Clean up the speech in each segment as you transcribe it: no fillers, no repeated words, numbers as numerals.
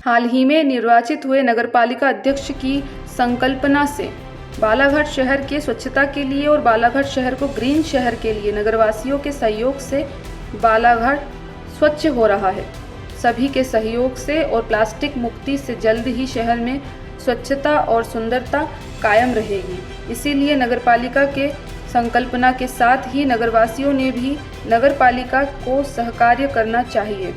हाल ही में निर्वाचित हुए नगरपालिका अध्यक्ष की संकल्पना से बालाघाट शहर के स्वच्छता के लिए और बालाघाट शहर को ग्रीन शहर के लिए नगरवासियों के सहयोग से बालाघाट स्वच्छ हो रहा है। सभी के सहयोग से और प्लास्टिक मुक्ति से जल्द ही शहर में स्वच्छता और सुंदरता कायम रहेगी। इसीलिए नगरपालिका के संकल्पना के साथ ही नगरवासियों ने भी नगरपालिका को सहकार्य करना चाहिए।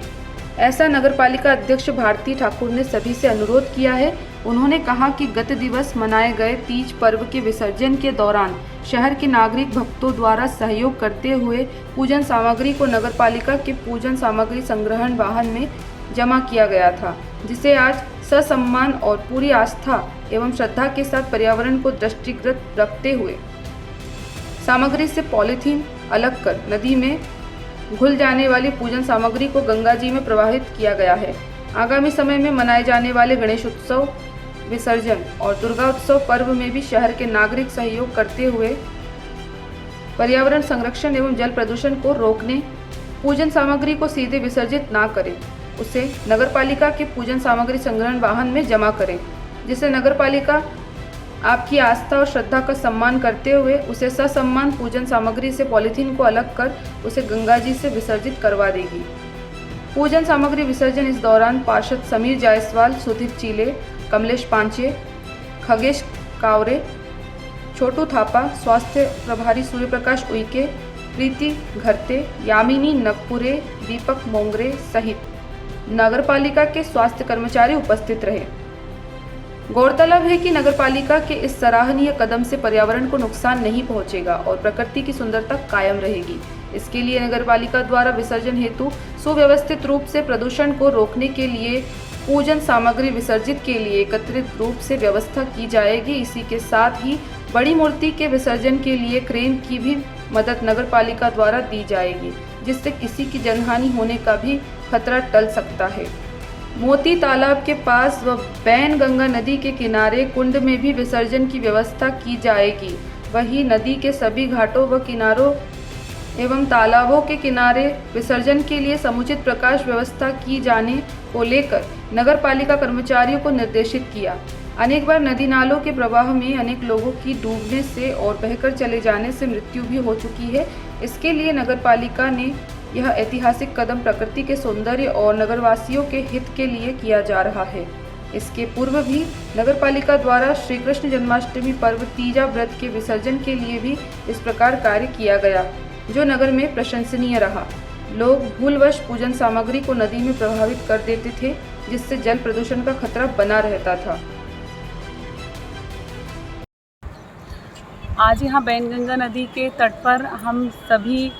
ऐसा नगरपालिका अध्यक्ष भारती ठाकुर ने सभी से अनुरोध किया है। उन्होंने कहा कि गत दिवस मनाए गए तीज पर्व के विसर्जन के दौरान शहर के नागरिक भक्तों द्वारा सहयोग करते हुए पूजन सामग्री को नगरपालिका के पूजन सामग्री संग्रहण वाहन में जमा किया गया था, जिसे आज ससम्मान और पूरी आस्था एवं श्रद्धा के साथ पर्यावरण को दृष्टिगत रखते हुए सामग्री से पॉलीथीन अलग कर नदी में घुल जाने वाली पूजन सामग्री को गंगा जी में प्रवाहित किया गया है। आगामी समय में मनाए जाने वाले गणेश उत्सव, विसर्जन और दुर्गा उत्सव पर्व में भी शहर के नागरिक सहयोग करते हुए पर्यावरण संरक्षण एवं जल प्रदूषण को रोकने, पूजन सामग्री को सीधे विसर्जित ना करें, उसे नगरपालिका के पूजन सामग्री संग्रहण वाहन में जमा करें, जिससे नगरपालिका आपकी आस्था और श्रद्धा का सम्मान करते हुए उसे ससम्मान पूजन सामग्री से पॉलीथीन को अलग कर उसे गंगा जी से विसर्जित करवा देगी। पूजन सामग्री विसर्जन इस दौरान पार्षद समीर जायसवाल, सुधीर चीले, कमलेश पांचे, खगेश कावरे, छोटू थापा, स्वास्थ्य प्रभारी सूर्य प्रकाश उइके, प्रीति घरते, यामिनी नगपुरे, दीपक मोंगरे सहित नगरपालिका के स्वास्थ्य कर्मचारी उपस्थित रहे। गौरतलब है कि नगरपालिका के इस सराहनीय कदम से पर्यावरण को नुकसान नहीं पहुंचेगा और प्रकृति की सुंदरता कायम रहेगी। इसके लिए नगरपालिका द्वारा विसर्जन हेतु सुव्यवस्थित रूप से प्रदूषण को रोकने के लिए पूजन सामग्री विसर्जित के लिए एकत्रित रूप से व्यवस्था की जाएगी। इसी के साथ ही बड़ी मूर्ति के विसर्जन के लिए क्रेन की भी मदद नगरपालिका द्वारा दी जाएगी, जिससे किसी की जनहानि होने का भी खतरा टल सकता है। मोती तालाब के पास व बैनगंगा नदी के किनारे कुंड में भी विसर्जन की व्यवस्था की जाएगी। वहीं नदी के सभी घाटों व किनारों एवं तालाबों के किनारे विसर्जन के लिए समुचित प्रकाश व्यवस्था की जाने को लेकर नगरपालिका कर्मचारियों को निर्देशित किया। अनेक बार नदी नालों के प्रवाह में अनेक लोगों की डूबने से और बहकर चले जाने से मृत्यु भी हो चुकी है। इसके लिए नगरपालिका ने यह ऐतिहासिक कदम प्रकृति के सौंदर्य और नगरवासियों के हित के लिए किया जा रहा है। इसके पूर्व भी नगरपालिका द्वारा श्री कृष्ण जन्माष्टमी पर्व तीजा व्रत के विसर्जन के लिए भी इस प्रकार कार्य किया गया, जो नगर में प्रशंसनीय रहा। लोग भूलवश पूजन सामग्री को नदी में प्रभावित कर देते थे, जिससे जल प्रदूषण का खतरा बना रहता था। आज यहाँ बैनगंगा नदी के तट पर हम सभी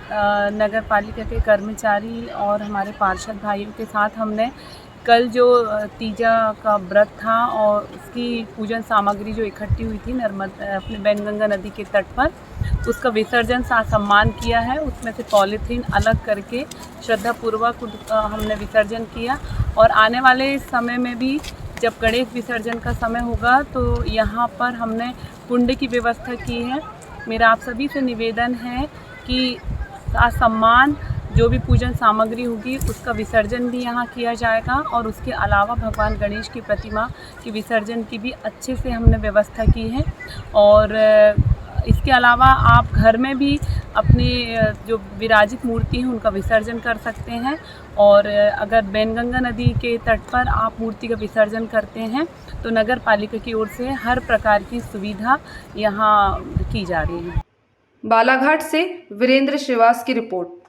नगर पालिका के कर्मचारी और हमारे पार्षद भाइयों के साथ हमने कल जो तीजा का व्रत था और उसकी पूजन सामग्री जो इकट्ठी हुई थी अपने बैनगंगा नदी के तट पर, उसका विसर्जन सम्मान किया है। उसमें से पॉलीथीन अलग करके श्रद्धापूर्वक हमने विसर्जन किया और आने वाले समय में भी जब गणेश विसर्जन का समय होगा तो यहाँ पर हमने कुंड की व्यवस्था की है। मेरा आप सभी से निवेदन है कि सम्मान जो भी पूजन सामग्री होगी उसका विसर्जन भी यहाँ किया जाएगा और उसके अलावा भगवान गणेश की प्रतिमा के विसर्जन की भी अच्छे से हमने व्यवस्था की है। और इसके अलावा आप घर में भी अपनी जो विराजित मूर्ति है उनका विसर्जन कर सकते हैं। और अगर बैनगंगा नदी के तट पर आप मूर्ति का विसर्जन करते हैं तो नगर पालिका की ओर से हर प्रकार की सुविधा यहाँ की जा रही है। बालाघाट से वीरेंद्र श्रीवास की रिपोर्ट।